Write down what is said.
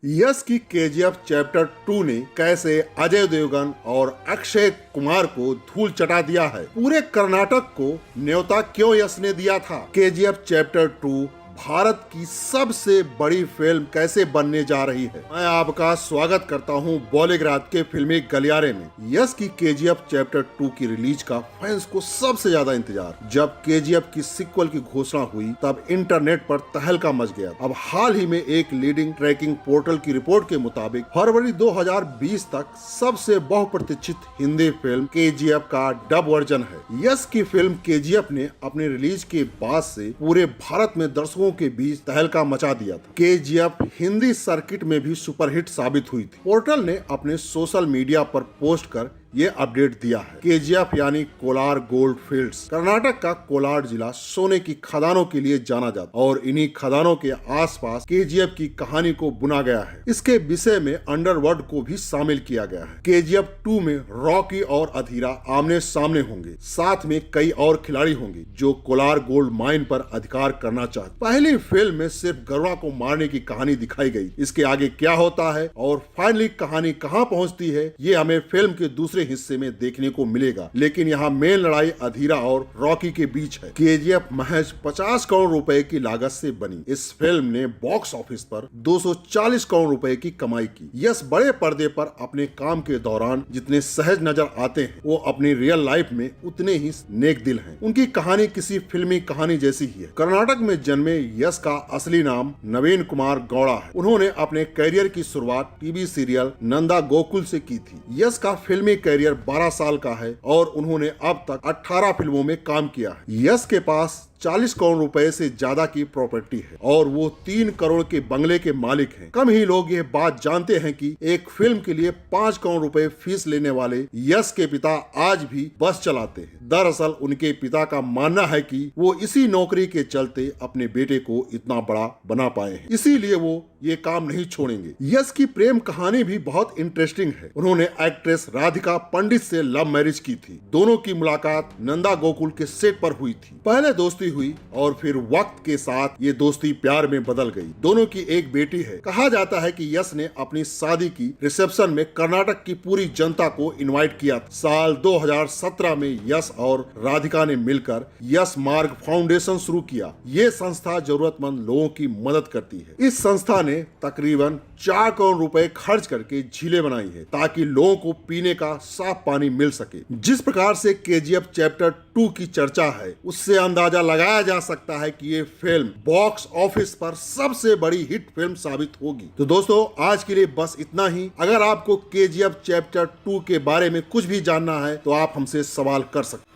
यश की KGF chapter 2 ने कैसे अजय देवगन और अक्षय कुमार को धूल चटा दिया है। पूरे कर्नाटक को न्योता क्यों यश ने दिया था। केजीएफ चैप्टर 2 भारत की सबसे बड़ी फिल्म कैसे बनने जा रही है। मैं आपका स्वागत करता हूं बॉलीग्राज के फिल्मी गलियारे में। यश की केजीएफ चैप्टर 2 की रिलीज का फैंस को सबसे ज्यादा इंतजार। जब केजीएफ की सीक्वल की घोषणा हुई तब इंटरनेट पर तहलका मच गया। अब हाल ही में एक लीडिंग ट्रैकिंग पोर्टल की रिपोर्ट के मुताबिक फरवरी 2020 तक सबसे बहुप्रतीक्षित हिंदी फिल्म केजीएफ का डब वर्जन है। यश की फिल्म केजीएफ ने अपने रिलीज के बाद से पूरे भारत में दर्शकों के बीच तहलका मचा दिया था। केजीएफ हिंदी सर्किट में भी सुपरहिट साबित हुई थी। पोर्टल ने अपने सोशल मीडिया पर पोस्ट कर ये अपडेट दिया है। केजीएफ यानी कोलार गोल्ड फील्ड्स कर्नाटक का कोलार जिला सोने की खदानों के लिए जाना जाता और इन्हीं खदानों के आसपास केजीएफ की कहानी को बुना गया है। इसके विषय में अंडरवर्ल्ड को भी शामिल किया गया है। केजीएफ 2 में रॉकी और अधीरा आमने सामने होंगे। साथ में कई और खिलाड़ी होंगे जो कोलार गोल्ड माइन पर अधिकार करना चाहते। पहली फिल्म में सिर्फ गरुड़ा को मारने की कहानी दिखाई गई। इसके आगे क्या होता है और फाइनली कहानी कहाँ पहुँचती है, ये हमें फिल्म के दूसरे हिस्से में देखने को मिलेगा। लेकिन यहाँ मेन लड़ाई अधीरा और रॉकी के बीच है। केजीएफ महज 50 करोड़ रुपए की लागत से बनी इस फिल्म ने बॉक्स ऑफिस पर 240 करोड़ रुपए की कमाई की। यश बड़े पर्दे पर अपने काम के दौरान जितने सहज नजर आते हैं वो अपनी रियल लाइफ में उतने ही नेक दिल हैं। उनकी कहानी किसी फिल्मी कहानी जैसी ही है। कर्नाटक में जन्मे यश का असली नाम नवीन कुमार गौड़ा है। उन्होंने अपने करियर की शुरुआत टीवी सीरियल नंदा गोकुल से की थी। यश का फिल्मी करियर 12 साल का है और उन्होंने अब तक 18 फिल्मों में काम किया है। यश के पास 40 करोड़ रुपए से ज्यादा की प्रॉपर्टी है और वो 3 करोड़ के बंगले के मालिक हैं। कम ही लोग ये बात जानते हैं कि एक फिल्म के लिए 5 करोड़ रुपए फीस लेने वाले यश के पिता आज भी बस चलाते हैं। दरअसल उनके पिता का मानना है कि वो इसी नौकरी के चलते अपने बेटे को इतना बड़ा बना पाए हैं, इसीलिए वो ये काम नहीं छोड़ेंगे। यश की प्रेम कहानी भी बहुत इंटरेस्टिंग है। उन्होंने एक्ट्रेस राधिका पंडित से लव मैरिज की थी। दोनों की मुलाकात नंदा गोकुल के सेट पर हुई थी। पहले दोस्ती हुई और फिर वक्त के साथ ये दोस्ती प्यार में बदल गई। दोनों की एक बेटी है। कहा जाता है कि यश ने अपनी शादी की रिसेप्शन में कर्नाटक की पूरी जनता को इनवाइट किया था। साल 2017 में यश और राधिका ने मिलकर यश मार्ग फाउंडेशन शुरू किया। ये संस्था जरूरतमंद लोगों की मदद करती है। इस संस्था ने तकरीबन 4 करोड़ रुपए खर्च करके झीलें बनाई है ताकि लोगों को पीने का साफ पानी मिल सके। जिस प्रकार से केजीएफ चैप्टर 2 की चर्चा है उससे अंदाजा लगाया जा सकता है कि ये फिल्म बॉक्स ऑफिस पर सबसे बड़ी हिट फिल्म साबित होगी। तो दोस्तों आज के लिए बस इतना ही। अगर आपको केजीएफ चैप्टर 2 के बारे में कुछ भी जानना है तो आप हमसे सवाल कर सकते हैं।